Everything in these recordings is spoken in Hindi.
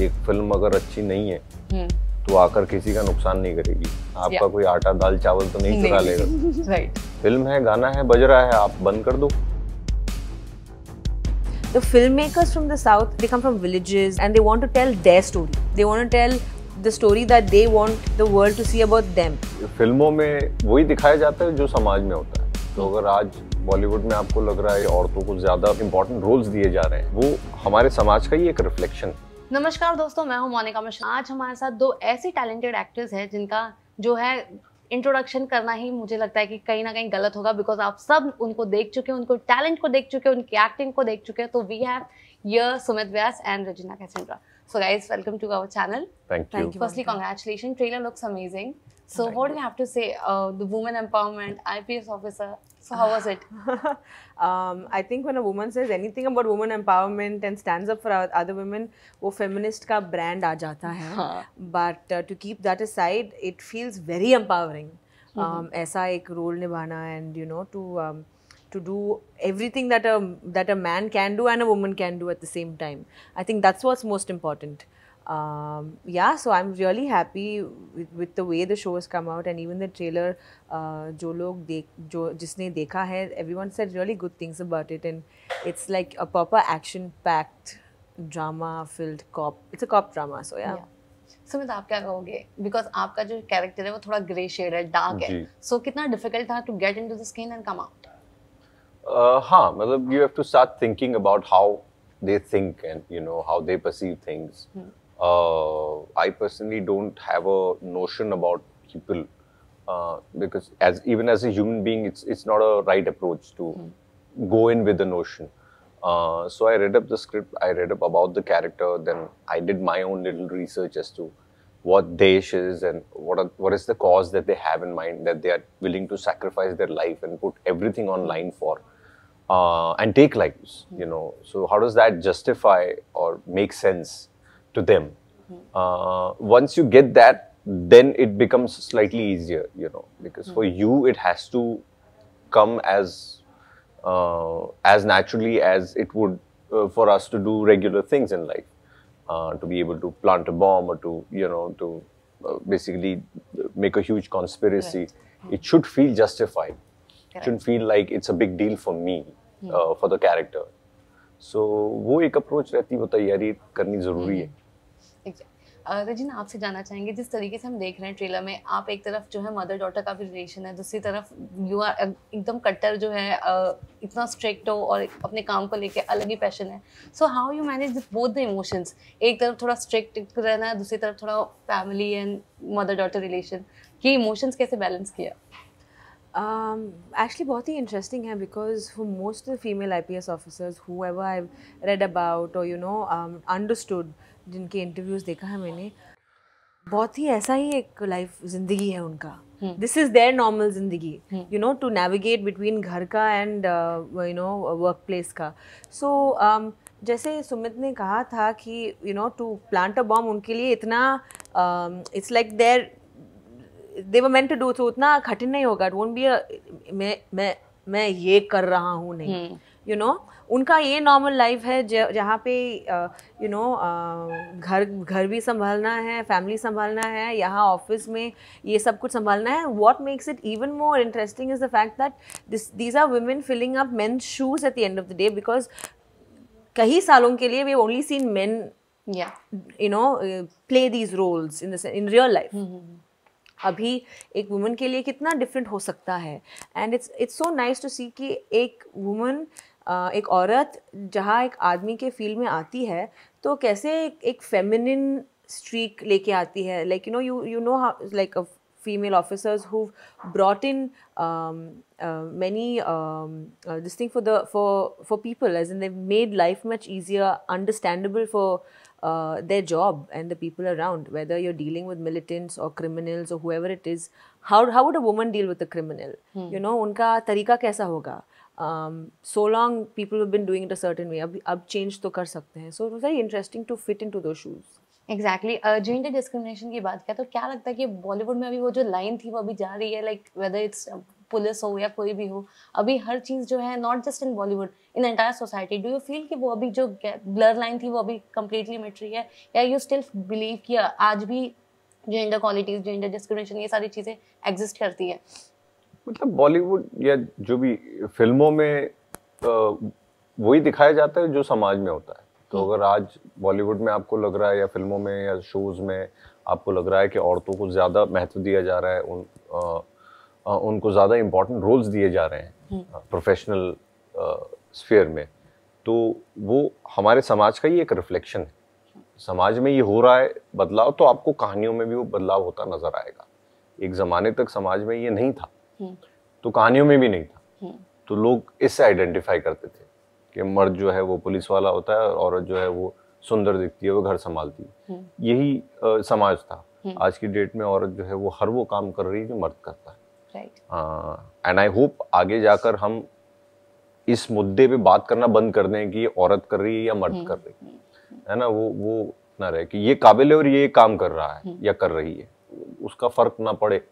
एक फिल्म अगर अच्छी नहीं है तो आकर किसी का नुकसान नहीं करेगी। आपका कोई आटा दाल चावल तो नहीं चुरा लेगा। राइट। फिल्म है, गाना है, बज रहा है, आप बंद कर दो। The filmmakers from the south, they come from villages and they want to tell their story. They want to tell the story that they want the world to see about them. फिल्मों में वही दिखाया जाता है जो समाज में होता है। तो अगर आज बॉलीवुड में आपको लग रहा है औरतों को ज्यादा इंपॉर्टेंट रोल्स दिए जा रहे हैं, वो हमारे समाज का ही एक रिफ्लेक्शन। नमस्कार दोस्तों, मैं हूं मोनिका मिश्रा। आज हमारे साथ दो ऐसी टैलेंटेड एक्टर्स हैं जिनका जो है इंट्रोडक्शन करना ही मुझे लगता है कि कहीं ना कहीं गलत होगा, बिकॉज आप सब उनको देख चुके हैं, उनको टैलेंट को देख चुके हैं, उनकी एक्टिंग को देख चुके हैं। तो we have here Sumit Vyas and Regina Cassandra. So guys, welcome to our channel. Thank you. Firstly, congratulations. Trailer looks amazing. So what do you have to say? The woman empowerment, IPS officer. So how was it? I think when a woman says anything about woman empowerment and stands up for other women, वो feminist का brand आ जाता है. But to keep that aside, it feels very empowering. ऐसा एक role निभाना and you know to do everything that a man can do and a woman can do at the same time. I think that's what's most important. Yeah, so I'm really happy with the way the show has come out and even the trailer. जिसने देखा है, everyone said really good things about it and it's like a proper action-packed, drama-filled cop. It's a cop drama, so yeah. Sumit, आप क्या कहोगे? बिकॉज आपका जो कैरेक्टर है वो थोड़ा ग्रे शेड है, डार्क है. सो कितना डिफिकल्ट था to get into the skin and come out? हाँ, मतलब you have to start thinking about how they think and you know how they perceive things. I personally don't have a notion about people because even as a human being, it's not a right approach to go in with the notion. So I read up the script, I read up about the character, then I did my own little research as to what Desh is and what is the cause that they have in mind, that they are willing to sacrifice their life and put everything on line for. And take lives, you know. So how does that justify or make sense to them? Once you get that, then it becomes slightly easier, you know, because for you it has to come as naturally as it would for us to do regular things in life, to be able to plant a bomb or to, you know, to basically make a huge conspiracy. Right. It should feel justified. Correct. It shouldn't feel like it's a big deal for me. For the character. So वो एक अप्रोच रहती है, वो तैयारी करनी जरूरी है। रजीना, आपसे जानना चाहेंगे, जिस तरीके से हम देख रहे हैं ट्रेलर में, आप एक तरफ जो है मदर डॉटर का भी रिलेशन है, दूसरी तरफ यू आर एकदम कट्टर जो है, इतना स्ट्रिक्ट हो और अपने काम को लेके अलग ही पैशन है. So how you manage both the emotions? एक तरफ थोड़ा स्ट्रिक्ट रहना है, दूसरी तरफ थोड़ा family and mother daughter relation, ये इमोशंस कैसे बैलेंस किया? Actually बहुत ही interesting है, because for most of the female IPS officers whoever I've read about or you know understood, जिनके interviews देखा है मैंने, बहुत ही ऐसा ही एक लाइफ जिंदगी है उनका. This is their normal जिंदगी, you know, to navigate between घर का and you know workplace का. So जैसे सुमित ने कहा था कि you know to plant a bomb उनके लिए इतना it's like their they were meant to do, so उतना कठिन नहीं होगा. It won't be a मैं ये कर रहा हूँ नहीं, you know. उनका ये नॉर्मल लाइफ है जहाँ पे you know घर भी संभालना है, फैमिली संभालना है, यहाँ ऑफिस में ये सब कुछ संभालना है. What makes it even more interesting is the fact that these are women filling up men's shoes at the end of the day, because कई सालों के लिए we've only seen men you know play these roles in real life. अभी एक वुमन के लिए कितना डिफरेंट हो सकता है. And it's so nice to see कि एक वुमन, एक औरत जहाँ एक आदमी के फील्ड में आती है तो कैसे एक फेमिनिन स्ट्रीक लेके आती है. Like you know like female officers who've brought in many this thing for people, as in they've made life much easier, understandable for their job and the people around, whether you're dealing with militants or criminals or whoever it is. How would a woman deal with a criminal? You know, उनका तरीका कैसा होगा? So long people have been doing it a certain way. अब change तो कर सकते हैं. So it was very interesting to fit into those shoes. Exactly. Gender discrimination की बात किया तो क्या लगता है कि बॉलीवुड में अभी वो जो लाइन थी वो अभी जा रही है, लाइक वेदर इट्स पुलिस हो या कोई भी हो, अभी हर चीज जो है not just in Bollywood, in entire society, do you feel कि वो अभी जो ब्लर लाइन थी वो अभी कंप्लीटली मिट रही है, या यू स्टिल बिलीव कि आज भी जेंडर क्वालिटीज, जेंडर डिस्क्रिमिनेशन, ये सारी चीजें एग्जिस्ट करती है? मतलब बॉलीवुड या जो भी फिल्मों में वही दिखाया जाता है जो समाज में होता है। तो अगर आज बॉलीवुड में आपको लग रहा है या फिल्मों में या शोज में आपको लग रहा है कि औरतों को ज़्यादा महत्व दिया जा रहा है, उनको ज़्यादा इम्पोर्टेंट रोल्स दिए जा रहे हैं प्रोफेशनल स्फीयर में, तो वो हमारे समाज का ही एक रिफ्लेक्शन है। समाज में ये हो रहा है बदलाव, तो आपको कहानियों में भी वो बदलाव होता नजर आएगा। एक ज़माने तक समाज में ये नहीं था, तो कहानियों में भी नहीं था, तो लोग इससे आइडेंटिफाई करते थे कि मर्द जो है वो पुलिस वाला होता है और औरत जो है वो सुंदर दिखती है, वो घर संभालती है। यही समाज था। आज की डेट में औरत जो है वो हर वो काम कर रही है जो मर्द करता है। एंड आई होप आगे जाकर हम इस मुद्दे पे बात करना बंद कर दें कि ये औरत कर रही है या मर्द कर रही है ना, वो ना रहे कि ये काबिल है और ये काम कर रहा है या कर रही है, उसका फर्क ना पड़े,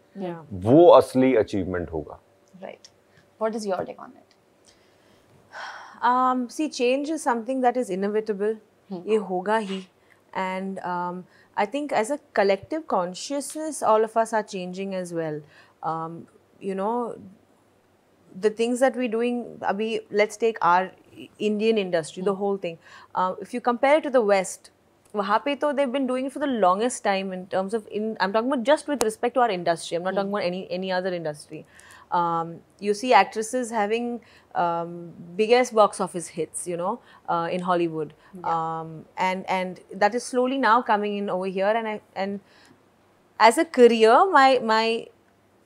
वो असली अचीवमेंट होगा। Right, what is your take on it? See, change is something that is inevitable. ये होगा ही, and I think as a collective consciousness, all of us are changing as well. You know, the things that we're doing, abhi, let's take our Indian industry, the whole thing. If you compare it to the West, वहाँ पे तो they've been doing it for the longest time in terms of, I'm talking about just with respect to our industry. I'm not talking about any other industry. You see actresses having biggest box office hits, you know, in Hollywood, and that is slowly now coming in over here. And as a career,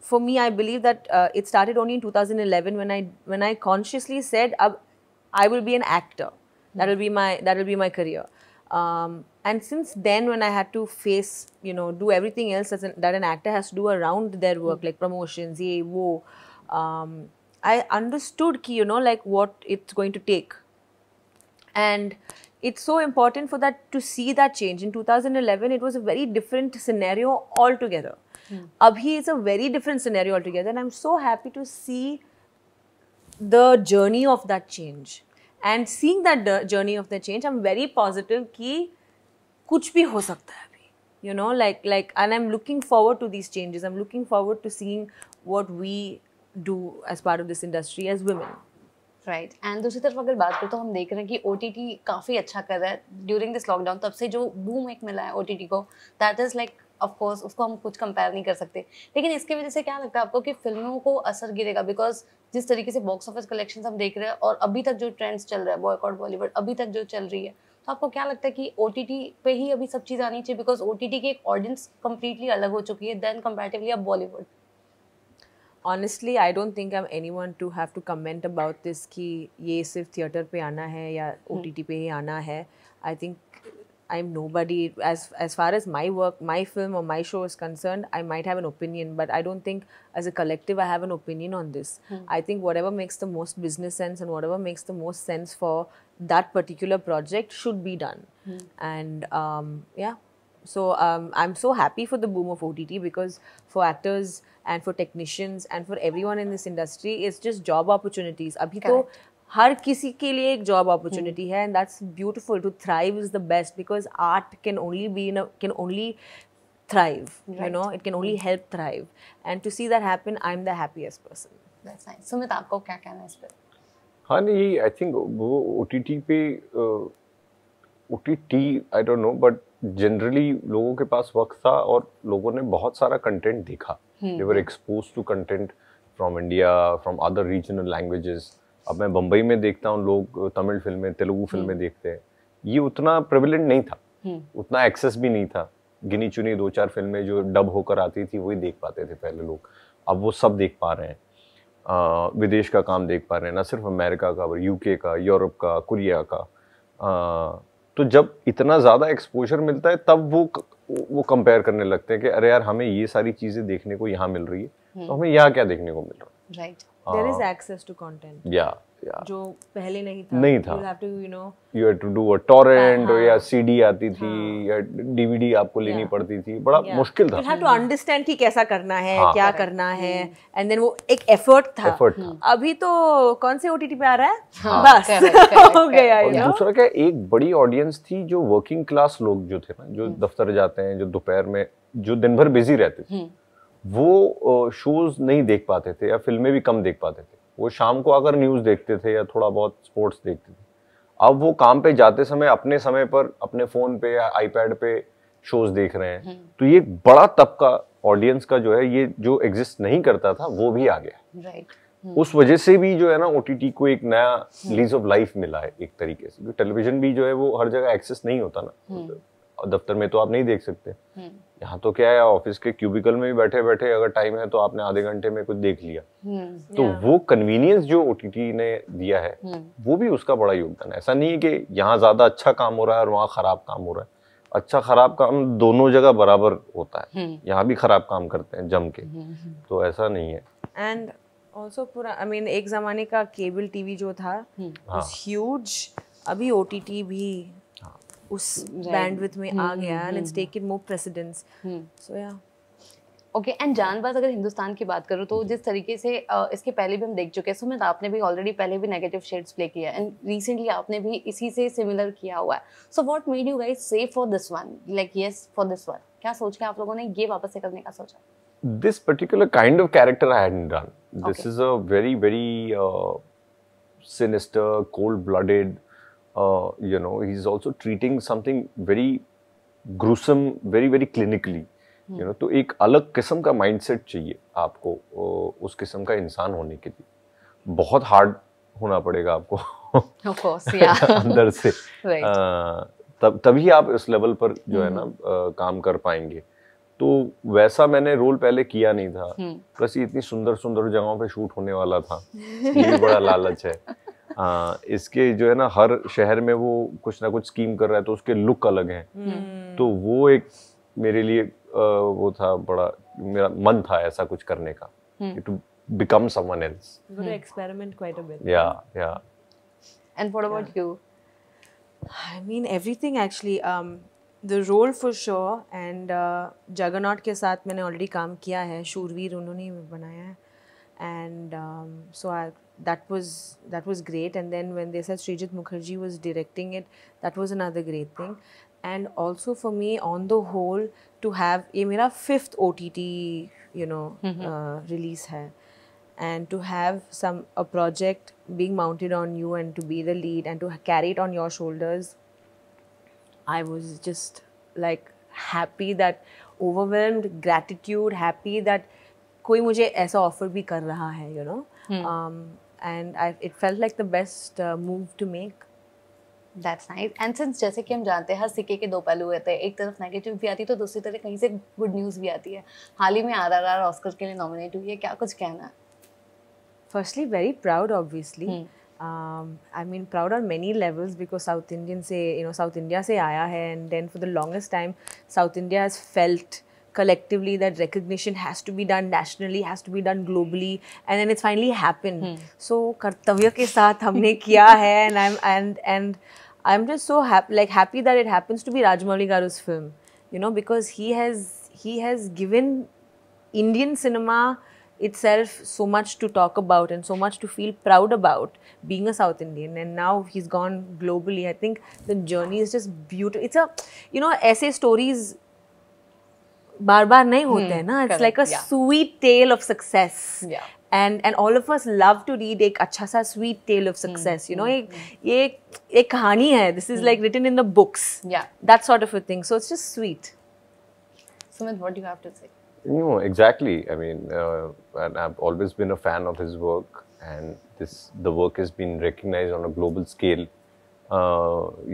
for me, I believe that it started only in 2011 when I consciously said, I will be an actor. That will be my career. And since then, when I had to face, you know, do everything else that an actor has to do around their work, like promotions, I understood ki, you know, like what it's going to take. And it's so important for that to see that change. In 2011, it was a very different scenario altogether. Abhi is a very different scenario altogether, and I'm so happy to see the journey of that change. And seeing that journey of the change, I'm very positive कि कुछ भी हो सकता है अभी, you know, like, and I'm looking forward to these changes. I'm looking forward to seeing what we do as part of this industry as women. Right, and दूसरी तरफ अगर बात करें तो हम देख रहे हैं कि OTT काफ़ी अच्छा कर रहा है ड्यूरिंग दिस लॉकडाउन। तब से जो बूम एक मिला है OTT को, that is like, of course उसको हम कुछ कंपेयर नहीं कर सकते, लेकिन इसकी वजह से क्या लगता है आपको कि फिल्मों को असर गिरेगा? बिकॉज जिस तरीके से बॉक्स ऑफिस कलेक्शन हम देख रहे हैं और अभी तक जो ट्रेंड्स चल रहा है, बॉयकॉट बॉलीवुड अभी तक जो चल रही है, तो आपको क्या लगता है कि OTT पे ही अभी सब चीज़ आनी चाहिए? बिकॉज OTT की एक ऑडियंस कम्प्लीटली अलग हो चुकी है देन कंपैरेटिवली अब Bollywood. Honestly, I don't think I'm anyone to have to comment about this कि ये सिर्फ थिएटर पे आना है या OTT पे ही आना है. I think I'm nobody. As far as my work, my film or my show is concerned, I might have an opinion, but I don't think as a collective I have an opinion on this. I think whatever makes the most business sense and whatever makes the most sense for that particular project should be done. And yeah. So I'm so happy for the boom of OTT, because for actors and for technicians and for everyone in this industry, it's just job opportunities. Abhi to har kisi ke liye ek job opportunity hai, and that's beautiful. To thrive is the best, because art can only thrive. Right. You know, it can only help thrive. And to see that happen, I'm the happiest person. That's nice. Sumit, आपको क्या कहना है इस पे? हाँ नहीं, I think वो OTT पे OTT I don't know, but generally लोगों के पास वक्त था और लोगों ने बहुत सारा कंटेंट देखा. They were exposed to content from India, from other regional languages. अब मैं बम्बई में देखता हूँ लोग तमिल फिल्में, तेलुगु फिल्में देखते हैं. ये उतना प्रेवलेंट नहीं था, उतना एक्सेस भी नहीं था. गिनी चुनी 2-4 फिल्में जो डब होकर आती थी वही देख पाते थे पहले लोग. अब वो सब देख पा रहे हैं, विदेश का काम देख पा रहे हैं, ना सिर्फ अमेरिका का, UK का, यूरोप का, कोरिया का. तो जब इतना ज़्यादा एक्सपोजर मिलता है तब वो कंपेयर करने लगते हैं कि अरे यार हमें ये सारी चीज़ें देखने को यहाँ मिल रही है, तो हमें यहाँ क्या देखने को मिल रहा है. Right. There is access to content. Yeah, जो पहले नहीं था। You have to, you know, you had to do a torrent या CD आती थी या DVD आपको लेनी पड़ती थी, बड़ा मुश्किल था। You have to understand कि कैसा करना है, क्या करना है, and then वो एक effort था। अभी तो कौन से OTT पे आ रहा है, बस हो गया। और दूसरा क्या, एक बड़ी ऑडियंस थी जो वर्किंग क्लास लोग जो थे ना, जो दफ्तर जाते हैं, जो दोपहर में, जो दिन भर बिजी रहते थे, वो शोज नहीं देख पाते थे या फिल्में भी कम देख पाते थे। वो शाम को आकर न्यूज़ देखते थे या थोड़ा बहुत स्पोर्ट्स देखते थे। अब वो काम पे जाते समय अपने समय पर अपने फोन पे या आईपैड पे शोज देख रहे हैं। तो ये बड़ा तबका ऑडियंस का जो है, ये जो एग्जिस्ट नहीं करता था वो भी आ गया। उस वजह से भी जो है ना, OTT को एक नया लीज ऑफ लाइफ मिला है एक तरीके से। टेलीविजन भी जो है वो हर जगह एक्सेस नहीं होता ना, दफ्तर में तो आप नहीं देख सकते। यहाँ तो क्या है, ऑफिस के क्यूबिकल में भी बैठे बैठे अगर टाइम है तो आपने आधे घंटे में कुछ देख लिया। तो वो कन्वीनियंस जो OTT ने दिया है, वो भी उसका बड़ा योगदान है। ऐसा नहीं है कि यहाँ ज्यादा अच्छा काम हो रहा है और वहाँ खराब काम हो रहा है। अच्छा खराब काम दोनों जगह बराबर होता है। यहाँ भी खराब काम करते हैं जम के, तो ऐसा नहीं है। एंड ऑल्सो पूरा, आई मीन, एक जमाने का केबल टीवी जो था ह्यूज, अभी OTT भी उस बैंडविड्थ में आ गया, and it's taken more precedence. So yeah. Okay, and जानबाज अगर हिंदुस्तान की बात करूँ तो जिस तरीके से इसके पहले भी हम देख चुके हैं, सुमित आपने भी ऑलरेडी पहले भी नेगेटिव शेड्स प्ले किया है, एंड रिसेंटली आपने भी इसी से सिमिलर किया हुआ है। So what made you guys say for this one, like yes for this one? क्या सोच के आप लोगों ने ये वापस से करने का सोचा? This particular kind of character I hadn't done. This is a very, very sinister, cold-blooded, you know, he's also treating something very gruesome, very, very clinically. You know, तो एक अलग किस्म का माइंडसेट चाहिए आपको उस किस्म का इंसान होने के लिए। बहुत हार्ड होना पड़ेगा आपको Of course, yeah. अंदर से। Right. तभी आप इस लेवल पर जो है ना काम कर पाएंगे। तो वैसा मैंने रोल पहले किया नहीं था। प्लस ये इतनी सुंदर सुंदर जगहों पे शूट होने वाला था, ये भी बड़ा लालच है। इसके जो है ना, हर शहर में वो कुछ ना कुछ स्कीम कर रहा है, तो उसके लुक अलग हैं। तो वो एक मेरे लिए वो था, बड़ा मेरा मन था ऐसा कुछ करने का, to become someone else. You got to experiment quite a bit. Yeah. And what about you? I mean, everything actually. The role for sure, and Jagannath के साथ मैंने already काम किया है, शूरवीर उन्होंने बनाया है, and so that was great. And then when they said Srijit Mukherjee was directing it, that was another great thing. And also for me, on the whole, to have ये मेरा 5th OTT, you know, release है, and to have a project being mounted on you and to be the lead and to carry it on your shoulders, I was just like happy, that overwhelmed gratitude, happy that कोई मुझे ऐसा offer भी कर रहा है, you know. And it felt like the best move to make. That's nice. And since जैसे कि हम जानते हैं हर सिक्के के दो पहलू होते हैं, एक तरफ नेगेटिव भी आती है तो दूसरी तरफ कहीं से गुड न्यूज़ भी आती है। हाल ही में RRR ऑस्कर के लिए नॉमिनेट हुई है, क्या कुछ कहना है? Firstly, very proud, obviously. I mean, proud on many levels because South Indian से, you know, South India से आया है, and then for the longest time, South India has felt collectively that recognition has to be done nationally, has to be done globally, and then it's finally happened. So कर्तव्य के साथ हमने किया है, and I'm just so happy that it happens to be Rajamouli Garu's film, you know, because he has given Indian cinema itself so much to talk about and so much to feel proud about being a South Indian, and now he's gone globally. I think the journey is just beautiful. It's a, you know, ऐसे stories बार बार नहीं होते हैं ना. It's like a sweet tale of success. Yeah. And all of us love to read एक अच्छा सा sweet tale of success. You know, एक कहानी है. This is like written in the books. Yeah. That sort of a thing. So it's just sweet. Sumit, what do you have to say? No, exactly. I mean, and I've always been a fan of his work, and the work has been recognized on a global scale.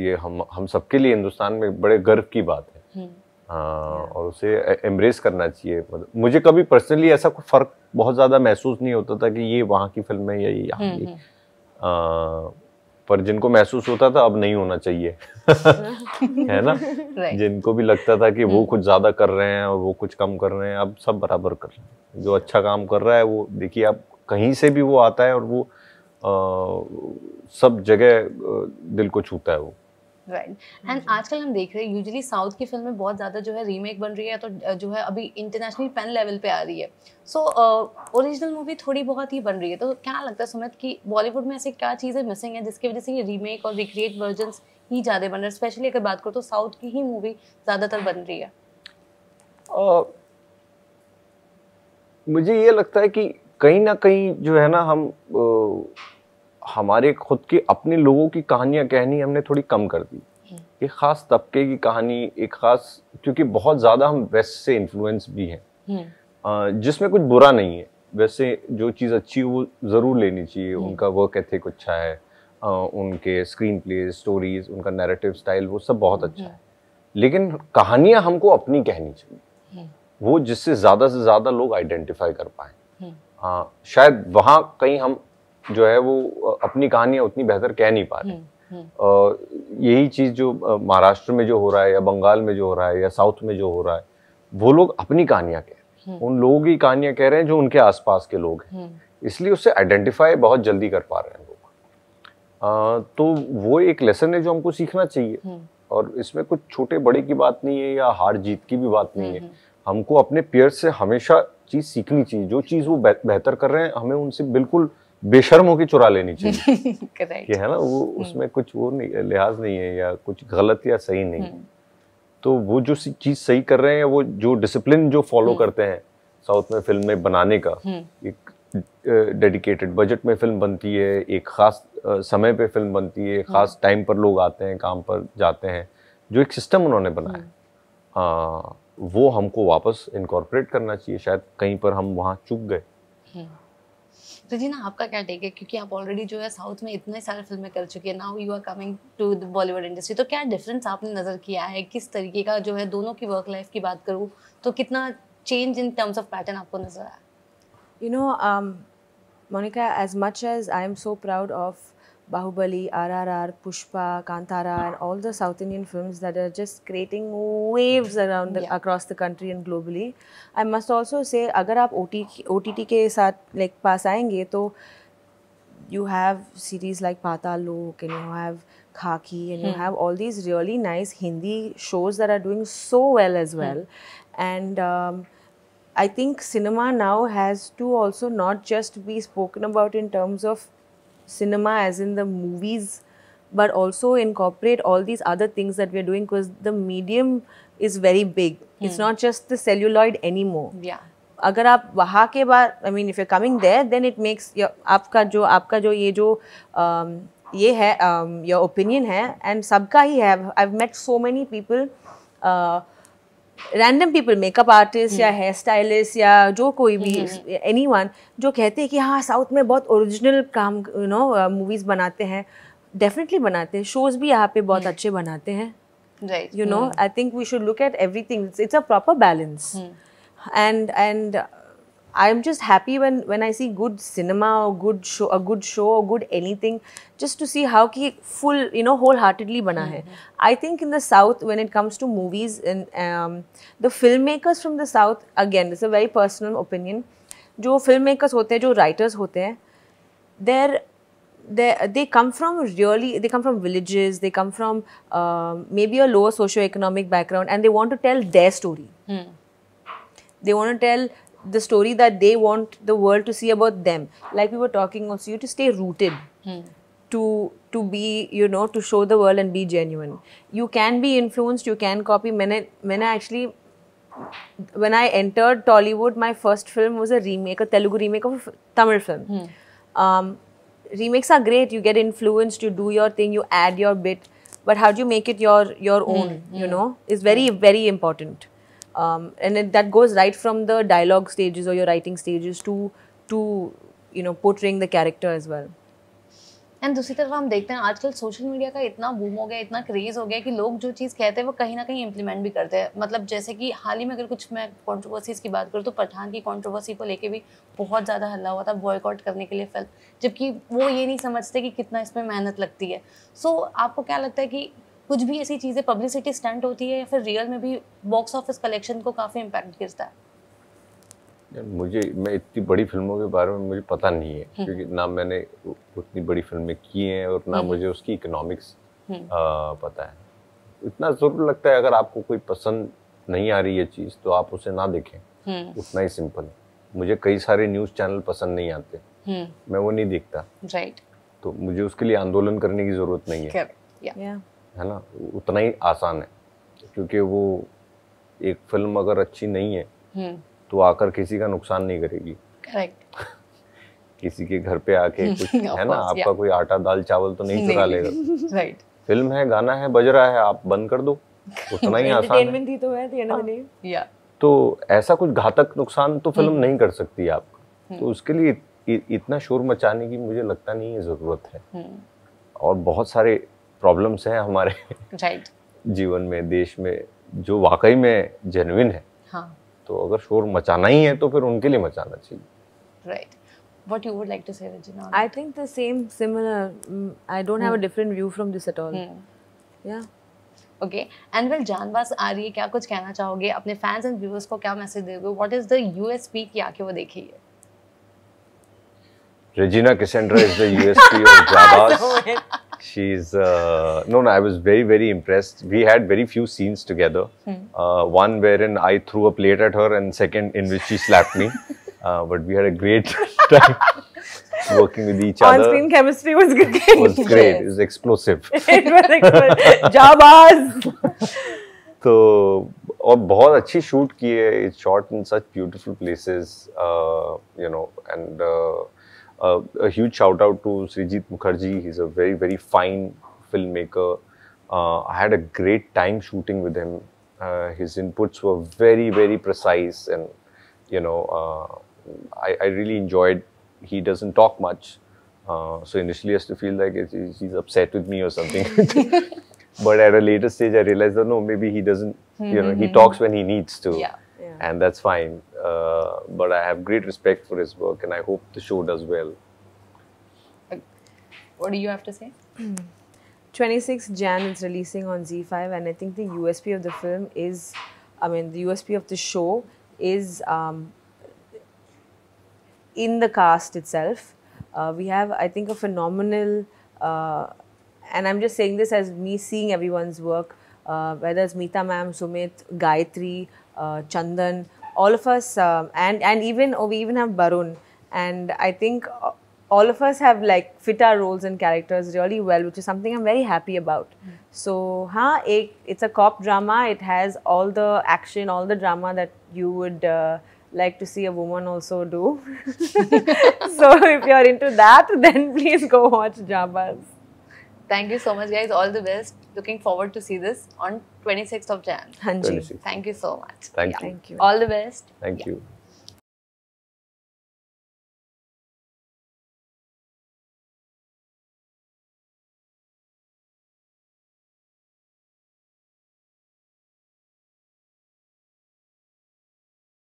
ये हम सबके लिए हिंदुस्तान में बड़े गर्व की बात है, और उसे एम्ब्रेस करना चाहिए. मुझे कभी पर्सनली ऐसा कोई फर्क बहुत ज़्यादा महसूस नहीं होता था कि ये वहाँ की फिल्म है या ये यहाँ की, पर जिनको महसूस होता था अब नहीं होना चाहिए है ना. जिनको भी लगता था कि वो कुछ ज़्यादा कर रहे हैं और वो कुछ कम कर रहे हैं, अब सब बराबर कर रहे हैं. जो अच्छा काम कर रहा है वो देखिए, आप कहीं से भी वो आता है और वो सब जगह दिल को छूता है वो। राइट। एंड आजकल हम देख रहे हैं यूजुअली साउथ की फिल्में बहुत ज़्यादा जो है रीमेक बन रही है, तो जो है अभी इंटरनेशनल पैन लेवल पे आ रही है। सो ओरिजिनल मूवी थोड़ी बहुत ही बन रही है, तो क्या लगता है सुमित कि बॉलीवुड में ऐसी क्या चीज़ें मिसिंग है जिसकी वजह से ये रीमेक और रिक्रिएट वर्जन्स ही ज़्यादा बन रहे हैं? स्पेशली अगर बात करो तो साउथ की ही मूवी ज़्यादातर बन रही है। मुझे ये लगता है कि कहीं ना कहीं जो है ना, हम हमारे खुद के अपने लोगों की कहानियां कहनी हमने थोड़ी कम कर दी। एक खास तबके की कहानी, एक खास, क्योंकि बहुत ज़्यादा हम वेस्ट से इन्फ्लुएंस भी हैं, जिसमें कुछ बुरा नहीं है। वैसे जो चीज़ अच्छी है वो ज़रूर लेनी चाहिए। उनका वर्क एथिक अच्छा है, उनके स्क्रीन प्ले, स्टोरीज, उनका नैरेटिव स्टाइल, वो सब बहुत अच्छा है। लेकिन कहानियां हमको अपनी कहनी चाहिए, वो जिससे से ज़्यादा लोग आइडेंटिफाई कर पाए। शायद वहाँ कहीं हम जो है वो अपनी कहानियां उतनी बेहतर कह नहीं पा रहे। यही चीज़ जो महाराष्ट्र में जो हो रहा है, या बंगाल में जो हो रहा है, या साउथ में जो हो रहा है, वो लोग अपनी कहानियां कह रहे हैं, उन लोगों की कहानियां कह रहे हैं जो उनके आसपास के लोग हैं, इसलिए उससे आइडेंटिफाई बहुत जल्दी कर पा रहे हैं लोग। तो वो एक लेसन है जो हमको सीखना चाहिए, और इसमें कुछ छोटे बड़े की बात नहीं है, या हार जीत की भी बात नहीं है। हमको अपने पीयर्स से हमेशा चीज़ सीखनी चाहिए। जो चीज़ वो बेहतर कर रहे हैं, हमें उनसे बिल्कुल बेशर्म होकर चुरा लेनी चाहिए। कि है ना, वो उसमें कुछ वो नहीं, लिहाज नहीं है, या कुछ गलत या सही नहीं है। तो वो जो चीज़ सही कर रहे हैं, वो जो डिसिप्लिन जो फॉलो करते हैं साउथ में फिल्में बनाने का, एक डेडिकेटेड बजट में फिल्म बनती है, एक खास समय पे फिल्म बनती है, खास टाइम पर लोग आते हैं, काम पर जाते हैं, जो एक सिस्टम उन्होंने बनाया, वो हमको वापस इनकॉर्पोरेट करना चाहिए। शायद कहीं पर हम वहाँ चूक गए। तो जी ना, आपका क्या टेक है, क्योंकि आप ऑलरेडी जो है साउथ में इतने सारे फिल्में कर चुके हैं, now you are coming to the Bollywood industry, तो क्या डिफरेंस आपने नज़र किया है? किस तरीके का जो है, दोनों की वर्क लाइफ की बात करूँ तो कितना change in terms of pattern आपको नजर आया? You know, Monica, as much as I am so proud of Bahubali, RRR, Pushpa, Kantara, and all the South Indian films that are just creating waves around across the country and globally, I must also say, अगर आप OTT के साथ like पास आएंगे, तो you have series like Paatal Lok, and you have Khaki, and you have all these really nice Hindi shows that are doing so well as well, and I think cinema now has to also not just be spoken about in terms of cinema as in the movies, but also incorporate all these other things that we are doing, because the medium is very big. It's not just the celluloid anymore. Yeah. अगर आप वहाँ के बाद, I mean, if you're coming there, then it makes your आपका जो ये है your opinion है, and सबका ही है. I've met so many people, random people, makeup artist या हेयर स्टाइलिस्ट या जो कोई भी, एनीवन, जो कहते हैं कि हाँ साउथ में बहुत ओरिजिनल काम, यू नो, मूवीज़ बनाते हैं। डेफिनेटली बनाते हैं, शोज़ भी यहाँ पे बहुत अच्छे बनाते हैं, you know. I think we should look at everything, it's a proper balance, and I'm just happy when I see good cinema or a good show or good anything, just to see how ki full, you know, wholeheartedly bana hai. I think in the South, when it comes to movies, and the filmmakers from the South, again, it's a very personal opinion, jo filmmakers hote hain, jo writers hote hain, they come from villages, they come from maybe a lower socio-economic background, and they want to tell their story. They want to tell the story that they want the world to see about them. Like we were talking also, you to stay rooted, to be, you know, to show the world and be genuine. You can be influenced, you can copy. मैंने actually, when I entered Tollywood, my first film was a Telugu remake of a Tamil film. Remakes are great, you get influenced, you do your thing, you add your bit, but how do you make it your own, you know, is very, very important. And that goes right from the dialogue stages or your writing stages to you know, portraying the character as well. And दूसरी तरफ हम देखते हैं आजकल सोशल मीडिया का इतना बूम हो गया, इतना क्रेज हो गया कि लोग जो चीज़ कहते हैं वो कहीं ना कहीं इम्प्लीमेंट भी करते हैं। मतलब जैसे कि हाल ही में अगर कुछ मैं कंट्रोवर्सीज की बात करूँ तो पठान की कंट्रोवर्सी को लेके भी बहुत ज़्यादा हल्ला हुआ था, बॉयकॉट करने के लिए फिल्म, जबकि वो ये नहीं समझते कि कितना इसमें मेहनत लगती है। सो आपको क्या लगता है कि कुछ भी ऐसी चीज़ें पब्लिसिटी स्टंट होती है, या फिर रियल में भी बॉक्स ऑफिस कलेक्शन को काफ़ी इम्पैक्ट गिरता है? मैं इतनी बड़ी फिल्मों के बारे में मुझे पता नहीं है, क्योंकि ना मैंने उतनी बड़ी फिल्में की हैं और ना मुझे उसकी इकोनॉमिक्स पता है। इतना ज़रूर लगता है अगर आपको कोई पसंद नहीं आ रही है चीज़ तो आप उसे ना देखें, उतना ही सिंपल है। मुझे कई सारे न्यूज़ चैनल पसंद नहीं आते, मैं वो नहीं देखता, राइट, तो मुझे उसके लिए आंदोलन करने की ज़रूरत नहीं है, है ना, उतना ही आसान है। क्योंकि वो एक फिल्म अगर अच्छी नहीं है तो आकर किसी का नुकसान नहीं करेगी, करेक्ट, किसी के घर पे आके कुछ है ना, आपका कोई आटा दाल चावल तो नहीं चुरा लेगा। राइट, फिल्म है, गाना है, बज रहा है, आप बंद कर दो, उतना ही आसान है। एंटरटेनमेंट ही तो है, the end of the day। या तो ऐसा कुछ घातक नुकसान तो फिल्म नहीं कर सकती आपका, तो उसके लिए इतना शोर मचाने की मुझे लगता नहीं है ज़रूरत है। और बहुत सारे प्रॉब्लम्स हैं हमारे राइट, जीवन में, देश में, जो वाकई में जेन्युइन है। हाँ, तो अगर शोर मचाना ही है तो फिर उनके लिए मचाना चाहिए। Right. What you would like to say, Regina? I think the same, similar. I don't have a different view from this at all. Yeah. Okay. And well, जानबाज आ रही है, क्या कुछ कहना चाहोगे अपने फैंस एंड व्यूअर्स को, क्या मैसेज दोगे? What is the USP कि आके वो देखेंगे? Regina Cassandra is the USP of Jabaz. She's no, I was very, very impressed. We had very few scenes together. One wherein I threw a plate at her, and second in which she slapped me. But we had a great time working with each other. On-screen chemistry was great. It was great. It was explosive. It was explosive. Jabaz. तो और बहुत अच्छी शूट की है. It's shot in such beautiful places, you know, and a huge shout out to Srijit Mukherjee. He's a very, very fine filmmaker. I had a great time shooting with him. His inputs were very, very precise, and you know, I really enjoyed. He doesn't talk much, so initially I used to feel like he's upset with me or something. But at a later stage, I realized that no, maybe he doesn't. You know, he talks when he needs to, and that's fine. But I have great respect for his work, and I hope the show does well. What do you have to say? 26th Jan is releasing on Z5, and I think the USP of the film is, I mean, the USP of the show is in the cast itself. We have, I think, a phenomenal, and I'm just saying this as me seeing everyone's work, whether it's Meeta ma'am, Sumit, Gayatri, Chandan, all of us, and even we even have Barun, and I think all of us have like fit our roles and characters really well, which is something I'm very happy about. So, it's a cop drama. It has all the action, all the drama that you would like to see a woman also do. So, if you're into that, then please go watch Jabaz. Thank you so much, guys. All the best. Looking forward to see this on 26th of Jan. Hanji. 26th. Thank you so much. Thank you. Thank you. All the best. Thank you.